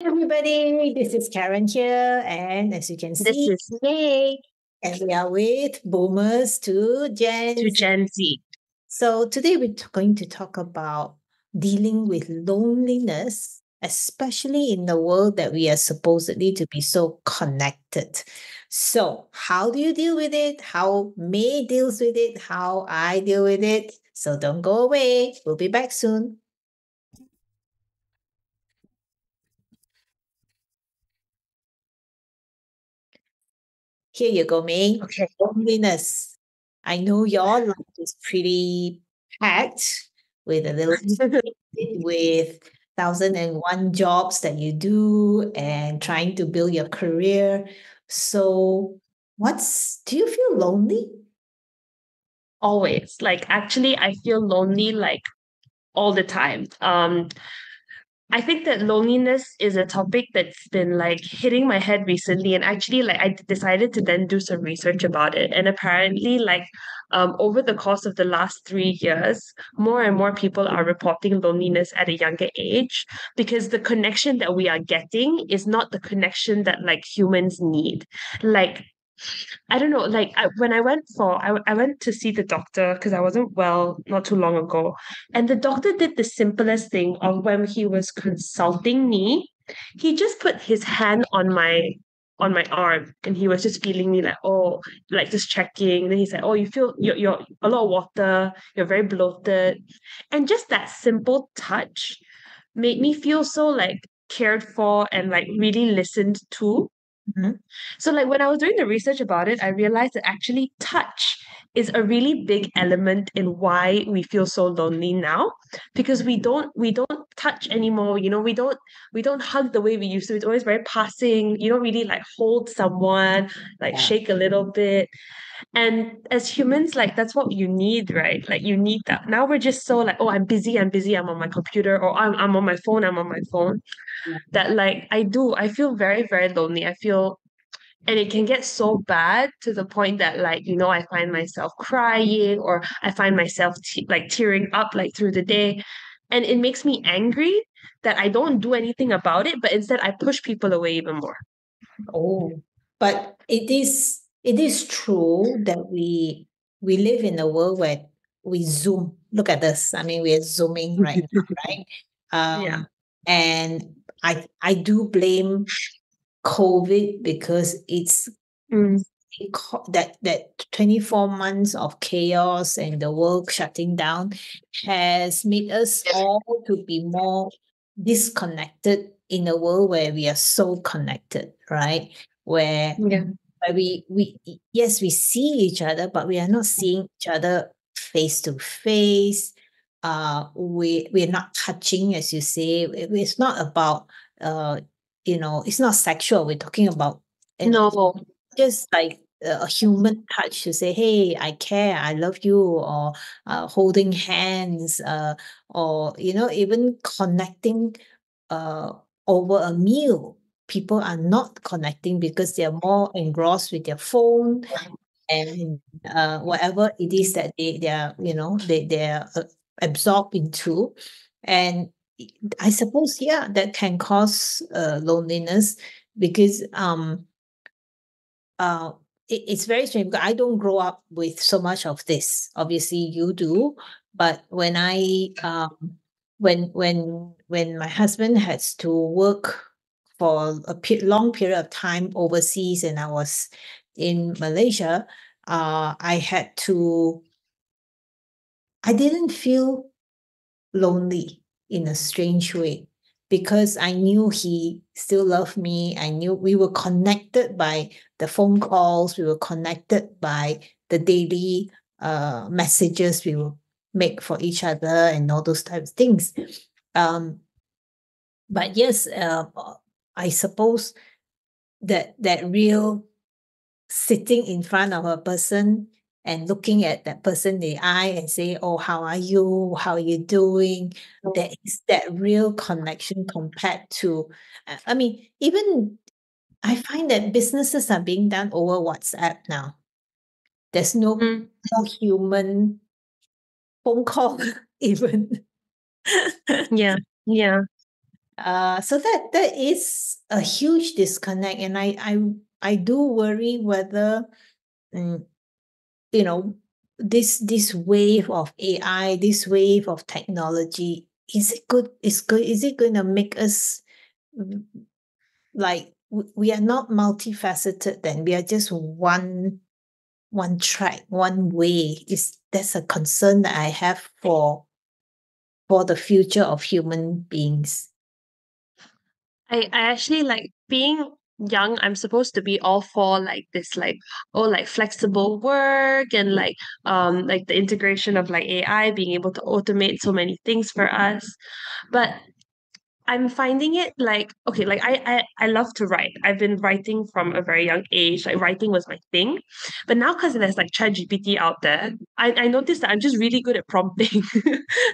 Everybody, this is Karen here, and as you can This see, is May and we are with Boomers to to Gen Z. Gen Z. So today we're going to talk about dealing with loneliness, especially in the world that we are supposedly to be so connected. So, how do you deal with it? How May deals with it? How I deal with it? So don't go away. We'll be back soon. Here you go, May. Okay. Loneliness. I know your life is pretty packed with a little with 1,001 jobs that you do and trying to build your career. So, do you feel lonely? Always. Actually, I feel lonely all the time. I think that loneliness is a topic that's been hitting my head recently, and actually, I decided to then do some research about it. And apparently, over the course of the last 3 years, more and more people are reporting loneliness at a younger age because the connection that we are getting is not the connection that humans need. Like I don't know. When I went to see the doctor because I wasn't well not too long ago, and the doctor did the simplest thing of when he was consulting me, he just put his hand on my arm and he was just feeling me just checking. Then he said, "Oh, you feel you're a lot of water. You're very bloated," and just that simple touch made me feel so cared for and really listened to. Mhm. So, when I was doing the research about it, I realized that actually touch is a really big element in why we feel so lonely now because we don't touch anymore. We don't hug the way we used to. It's always very passing. You don't really hold someone, Yeah. shake a little bit. And as humans, that's what you need, right? You need that. Now we're just so oh, I'm busy, I'm on my computer, or I'm on my phone, I'm on my phone. That I feel very, very lonely. I feel and it can get so bad to the point that I find myself crying or I find myself tearing up through the day, and it makes me angry that I don't do anything about it, but instead I push people away even more. Oh, but it is true that we live in a world where we zoom. Look at this. I mean, we are zooming right now, right? Yeah. And I do blame COVID because Mm. that 24 months of chaos and the world shutting down has made us all to be more disconnected in a world where we are so connected, right? Where Yeah. we yes, we see each other, but we are not seeing each other face to face. We're not touching, as you say. It's not about it's not sexual. We're talking about No. just like a human touch to say, "Hey, I care, I love you," or holding hands, or even connecting uh, over a meal. People are not connecting because they are more engrossed with their phone and whatever it is that they are they're absorbed into, and I suppose that can cause loneliness because uh, it's very strange because I don't grow up with so much of this. Obviously, you do, but when my husband has to work for a long period of time overseas, and I was in Malaysia, I had to. I didn't feel lonely in a strange way because I knew he still loved me. I knew we were connected by the phone calls, we were connected by the daily messages we will make for each other and all those types of things. Um, but yes, I suppose that real sitting in front of a person and looking at that person in the eye and say, "Oh, how are you? How are you doing?" There is that real connection compared to, I mean, even I find that businesses are being done over WhatsApp now. There's Mm. no human phone call even. Yeah. Yeah. So that is a huge disconnect, and I do worry whether, mm, you know, this wave of AI, this wave of technology, is it good? Is it going to make us, mm, like, we are not multifaceted? Then we are just one track, one way. Is That's a concern that I have for the future of human beings. I actually like being young. I'm supposed to be all for like this, like, oh, like flexible work and like the integration of like AI being able to automate so many things for us. But I'm finding it like, okay, like I love to write. I've been writing from a very young age. Like writing was my thing. But now because there's like ChatGPT out there, I noticed that I'm just really good at prompting.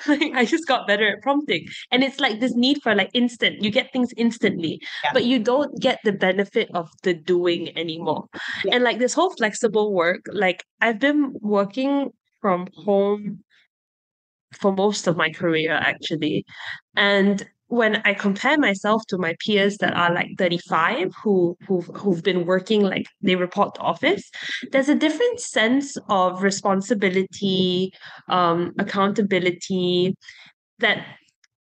Like I just got better at prompting. And it's like this need for like instant. You get things instantly, Yeah. but you don't get the benefit of the doing anymore. Yeah. And like this whole flexible work, like I've been working from home for most of my career actually. And when I compare myself to my peers that are like 35 who've been working like they report to office, there's a different sense of responsibility, accountability that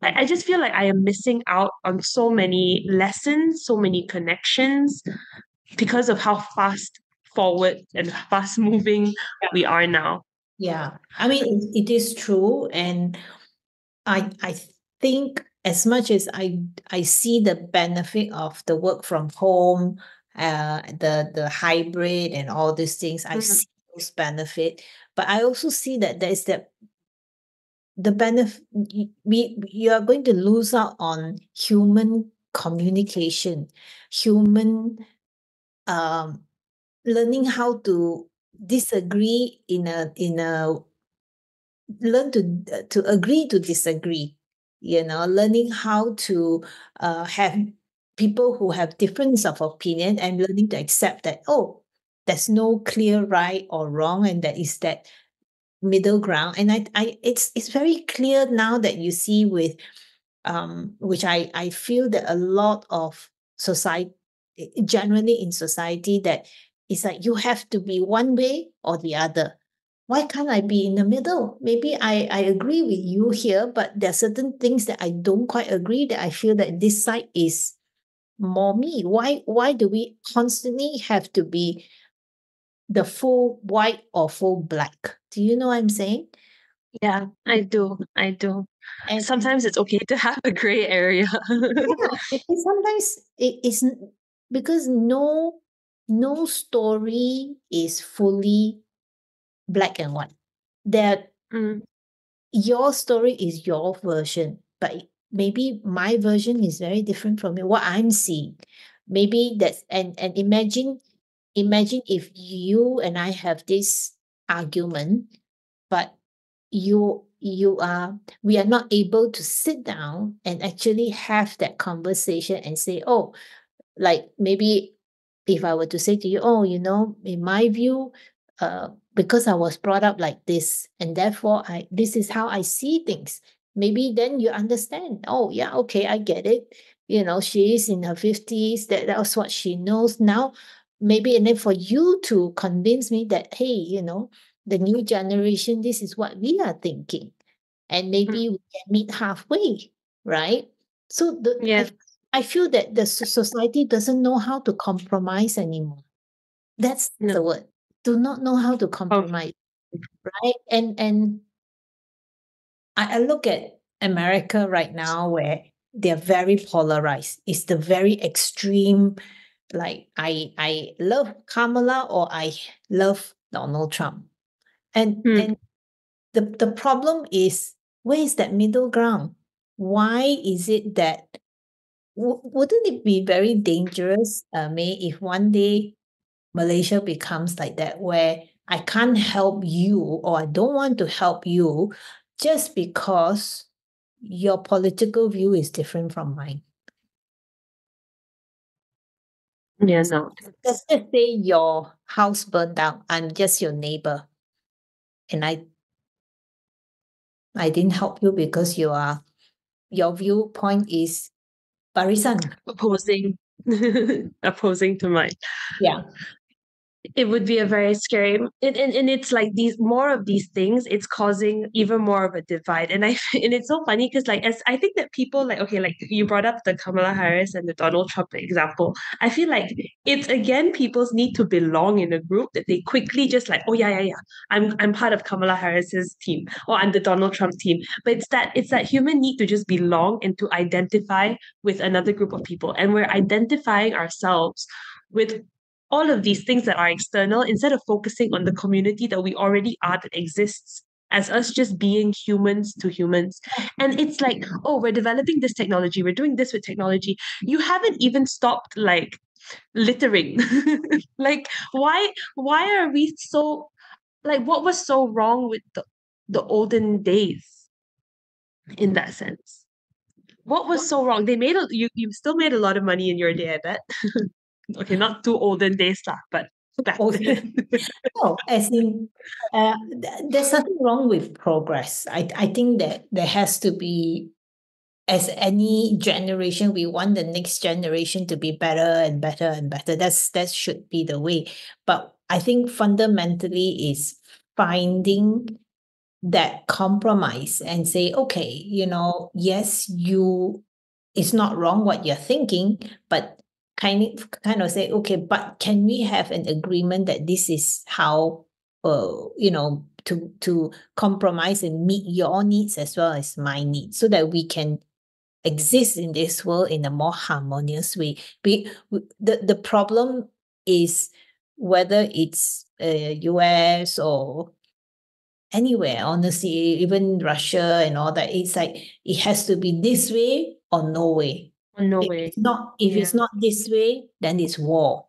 I just feel like I am missing out on so many lessons, so many connections because of how fast forward and fast moving we are now. Yeah, I mean, it is true, and I think, as much as I see the benefit of the work from home, the hybrid and all these things, I Mm, see those benefit, but I also see that there is the benefit. You are going to lose out on human communication, human, um learning how to disagree in a learn to agree to disagree, learning how to have people who have difference of opinion, and learning to accept that, oh, there's no clear right or wrong, and there is that middle ground. And it's very clear now that you see with, which I feel that a lot of society, generally in society, that it's like you have to be one way or the other. Why can't I be in the middle? Maybe I agree with you here, but there are certain things that I don't quite agree, that I feel that this side is more me. Why do we constantly have to be the full white or full black? Do you know what I'm saying? yeah, I do. I do. And Sometimes it's okay to have a gray area. yeah, because sometimes it isn't, because no story is fully black and white. There, Mm, your story is your version, but maybe my version is very different from what I'm seeing. Maybe that's, and imagine if you and I have this argument, but you are we are not able to sit down and actually have that conversation and say, oh, like, maybe if I were to say to you, oh, in my view, because I was brought up like this, and therefore this is how I see things. Maybe then you understand. Oh, yeah, okay, I get it. She is in her 50s. That's what she knows now. Maybe, and then for you to convince me that, hey, the new generation, this is what we are thinking, and mm, maybe we can meet halfway, right? So yeah, I feel that the society doesn't know how to compromise anymore. That's the no. word. Do not know how to Oh, compromise, right? And I look at America right now, where they're very polarized. It's the very extreme. Like, I love Kamala, or I love Donald Trump, and mm, and the problem is, where is that middle ground? Why is it that, wouldn't it be very dangerous, May, if one day Malaysia becomes like that, where I can't help you, or I don't want to help you, just because your political view is different from mine? yeah, no. Let's just say your house burned down. I'm just your neighbor, and I didn't help you because your viewpoint is Barisan. opposing opposing to mine. Yeah. It would be a very scary, and it's like these more of these things, it's causing even more of a divide. And and it's so funny because like, as I think that people like, okay, like you brought up the Kamala Harris and the Donald Trump example, I feel like it's again people's need to belong in a group that they quickly just like, oh yeah, yeah, yeah, I'm part of Kamala Harris's team, or I'm the Donald Trump team. But it's that human need to just belong and to identify with another group of people, and we're identifying ourselves with all of these things that are external instead of focusing on the community that we already are, that exists as us just being humans to humans. And it's like, oh, we're developing this technology, we're doing this with technology. You haven't even stopped like littering. Like, why are we so, like, what was so wrong with the olden days in that sense? What was so wrong? You still made a lot of money in your day, I bet. Okay, not too olden days lah, but back Oh, then. no, as in, there's nothing wrong with progress. I think that there has to be, as any generation, we want the next generation to be better and better and better. That should be the way. But I think fundamentally is finding that compromise and say, okay, yes, it's not wrong what you're thinking, but kind of say, okay, but can we have an agreement that this is how, to compromise and meet your needs as well as my needs, so that we can exist in this world in a more harmonious way. The problem is whether it's US or anywhere, honestly, even Russia and all that. It's like it has to be this way or no way. No If way. it's not, if Yeah. it's not this way, then it's war.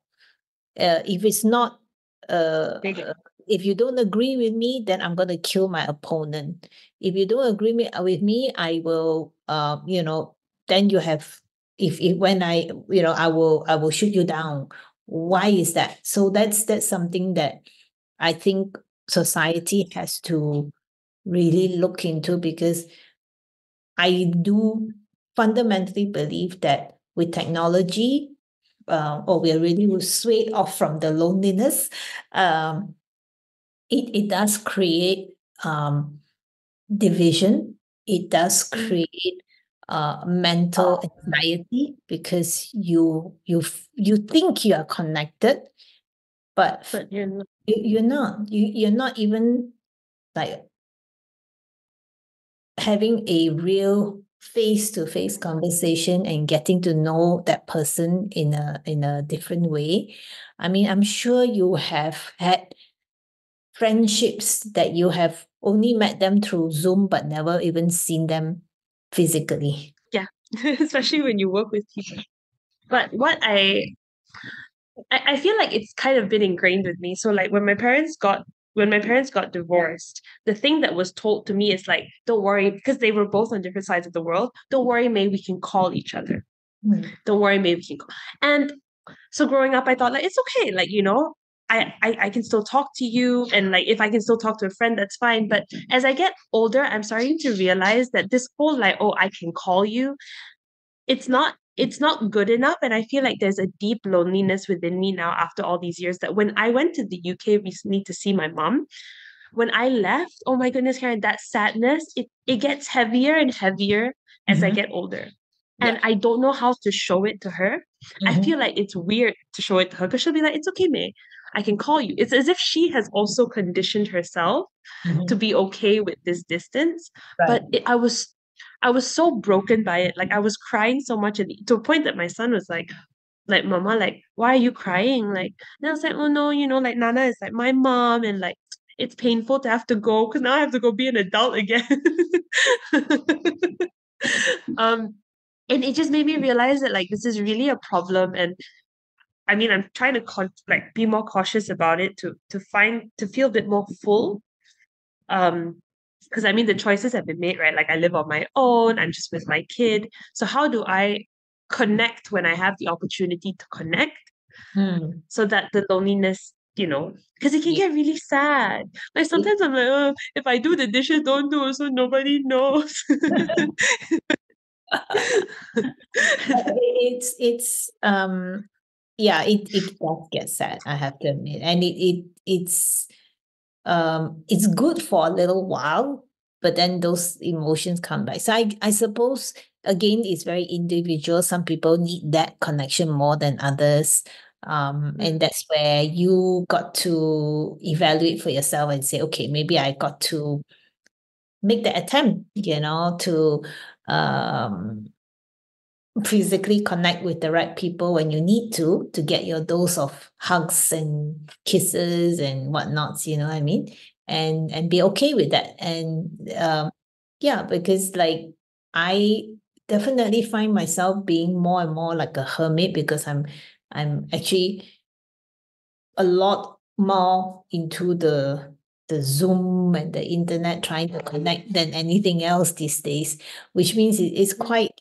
If it's not, Big. if you don't agree with me, then I'm going to kill my opponent. If you don't agree with me, I will, then you have, if when I will shoot you down. Why is that? So that's something that I think society has to really look into, because I do fundamentally believe that with technology, or we are really swayed off from the loneliness, um, it does create division. It does create mental anxiety, because you think you are connected, but But you're not. you're not. You're not even like having a real face-to-face conversation and getting to know that person in a different way. I mean, I'm sure you have had friendships that you have only met them through Zoom but never even seen them physically. Yeah. Especially when you work with people. But I feel like it's kind of been ingrained with me. So like when my parents got divorced, the thing that was told to me is like, don't worry, because they were both on different sides of the world. Don't worry, May, we can call each other. Don't worry, May, we can call. And so growing up, I thought like it's okay, like I can still talk to you, and like if I can still talk to a friend, that's fine. But as I get older, I'm starting to realize that this whole like, oh, I can call you, it's not good enough. And I feel like there's a deep loneliness within me now after all these years, that when I went to the UK recently to see my mom, when I left, oh my goodness, Karen, that sadness, it gets heavier and heavier as I Mhm. get older. Yeah. And I don't know how to show it to her. I Mhm. feel like it's weird to show it to her because she'll be like, it's okay, May. I can call you. It's as if she has also conditioned herself to Mhm. be okay with this distance. Right. But I was so broken by it. Like I was crying so much, and to a point that my son was like, Mama, like, why are you crying? Like, and I was like, oh no, like Nana is like my mom, and like it's painful to have to go because now I have to go be an adult again. um, and it just made me realize that like this is really a problem. And I mean, I'm trying to like be more cautious about it to feel a bit more full. Because I mean the choices have been made, right? Like I live on my own, I'm just with my kid. So how do I connect when I have the opportunity to connect, Mm. so that the loneliness, because it can Yeah. get really sad. Like sometimes I'm like, oh, if I do the dishes, don't do, so nobody knows. It's yeah, it does get sad, I have to admit. And it's good for a little while, but then those emotions come back. So I suppose again it's very individual. Some people need that connection more than others. And that's where you got to evaluate for yourself and say, okay, maybe I got to make the attempt, to um physically connect with the right people when you need to get your dose of hugs and kisses and whatnots, you know what I mean? And be okay with that. And yeah, because like I definitely find myself being more and more like a hermit because I'm actually a lot more into the Zoom and the internet trying to connect than anything else these days, which means it's quite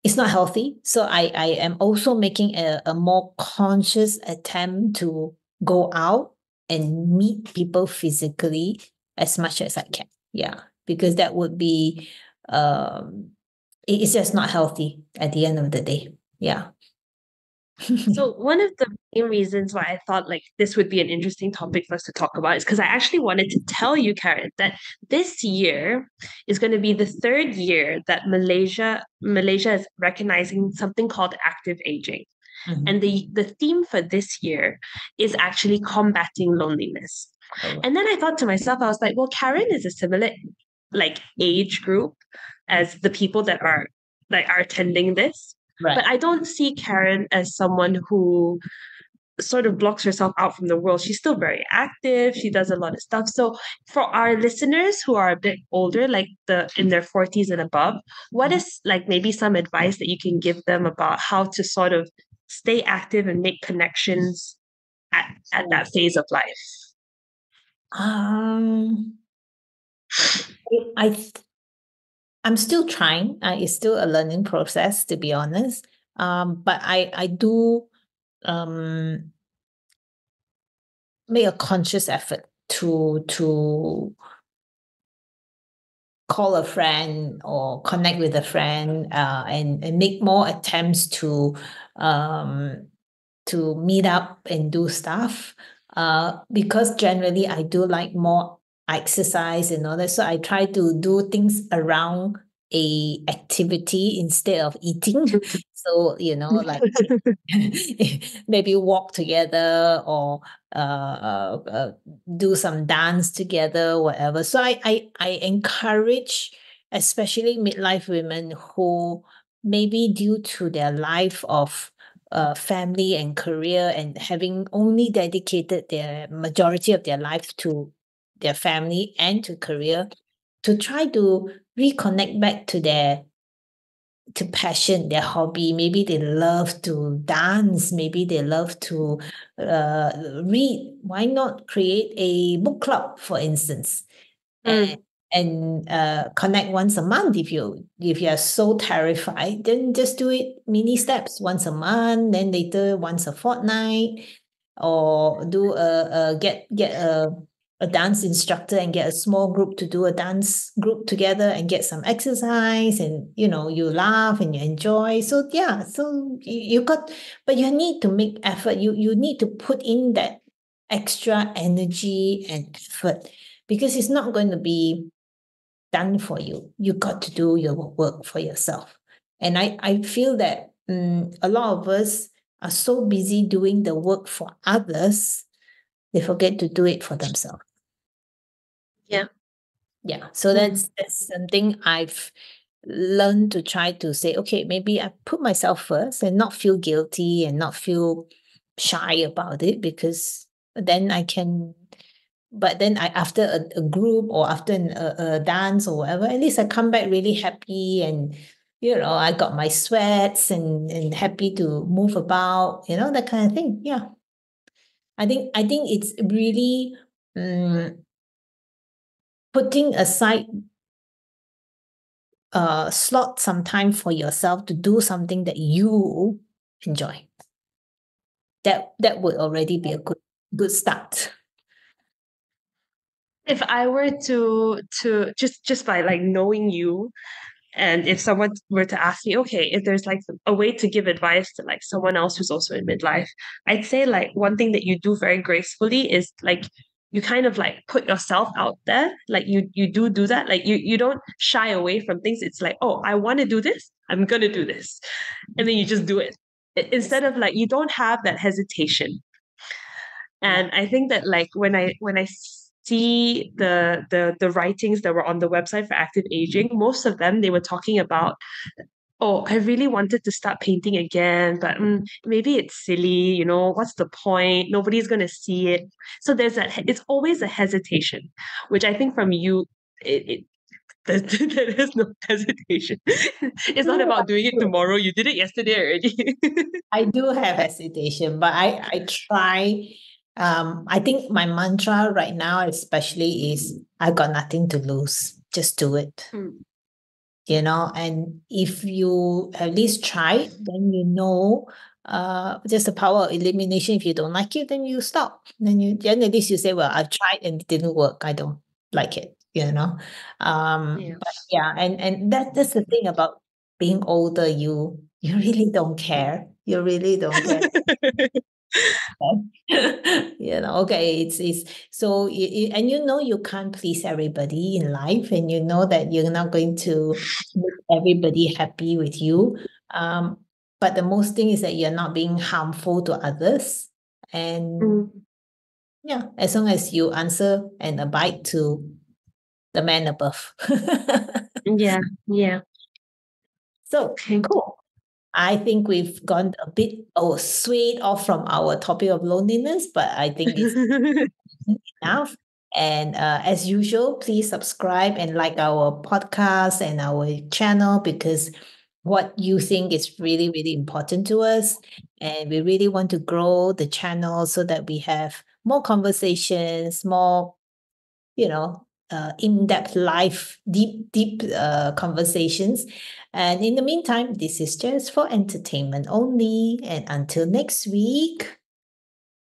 it's not healthy. So I am also making a more conscious attempt to go out and meet people physically as much as I can. Yeah, because that would be it's just not healthy at the end of the day. Yeah. So one of the main reasons why I thought like this would be an interesting topic for us to talk about is because I actually wanted to tell you, Karen, that this year is going to be the third year that Malaysia is recognizing something called active aging. Mhm. And the theme for this year is actually combating loneliness. Oh, And then I thought to myself, I was like, well, Karen is a similar like age group as the people that are attending this. right. But I don't see Karen as someone who sort of blocks herself out from the world. She's still very active. She does a lot of stuff. So for our listeners who are a bit older, like the in their 40s and above, what is like maybe some advice that you can give them about how to sort of stay active and make connections at that phase of life? Um, I I'm still trying. It's still a learning process, to be honest. But I do um make a conscious effort to call a friend or connect with a friend, and make more attempts um to meet up and do stuff. Because generally I do like more exercise and all that. So I try to do things around a activity instead of eating. So, like maybe walk together or do some dance together, whatever. So I encourage, especially midlife women who maybe due to their life of family and career and having only dedicated their majority of their life to their family and to career, to try to reconnect back to passion, their hobby. Maybe they love to dance, maybe they love to read. Why not create a book club, for instance? and Mm. connect once a month. If you are so terrified, then just do it mini steps, once a month, then later once a fortnight, or do get a dance instructor and get a small group to do a dance group together and get some exercise, and you laugh and you enjoy. So yeah, so you got, but you need to make effort. You need to put in that extra energy and effort, because it's not going to be done for you. You got to do your work for yourself. And I feel that a lot of us are so busy doing the work for others, they forget to do it for themselves. Yeah. Yeah. So Mm. that's something I've learned to try to say, okay, maybe I put myself first and not feel guilty and not feel shy about it, because then I can, but then after a group or after a dance or whatever, at least I come back really happy, and I got my sweats and happy to move about, that kind of thing. Yeah. I think it's really putting aside slot some time for yourself to do something that you enjoy. That would already be a good start. If I were to just by like knowing you, And if someone were to ask me, okay, if there's like a way to give advice to like someone else who's also in midlife, I'd say like one thing that you do very gracefully is like you kind of like put yourself out there. Like you do that. Like you don't shy away from things. It's like, oh, I want to do this. I'm gonna do this. And then you just do it. Instead of like you don't have that hesitation. Yeah. And I think that like when I see the writings that were on the website for active aging, most of them they were talking about, oh, I really wanted to start painting again, but maybe it's silly, you know, what's the point? Nobody's going to see it. So it's always a hesitation, which I think from you, it there is no hesitation. It's not about doing it tomorrow. You did it yesterday already. I do have hesitation, but I try. I think my mantra right now, especially, is I've got nothing to lose. Just do it. Mm, And if you at least try, then just the power of elimination. If you don't like it, then you stop. Then at least you say, well, I've tried and it didn't work. I don't like it. yeah. But yeah, and that's the thing about being older. You really don't care. You really don't care. Okay, it's so and you can't please everybody in life, and you know that you're not going to make everybody happy with you. Um, but the most thing is that you're not being harmful to others. And Mm, yeah, as long as you answer and abide to the man above. yeah, yeah. So Okay. cool. I think we've gone a bit straight off from our topic of loneliness, but I think it's enough. And as usual, please subscribe and like our podcast and our channel, because what you think is really, really important to us. And we really want to grow the channel so that we have more conversations, more, in-depth life, deep conversations. And in the meantime, this is just for entertainment only. And until next week,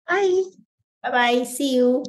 Bye. bye bye. See you.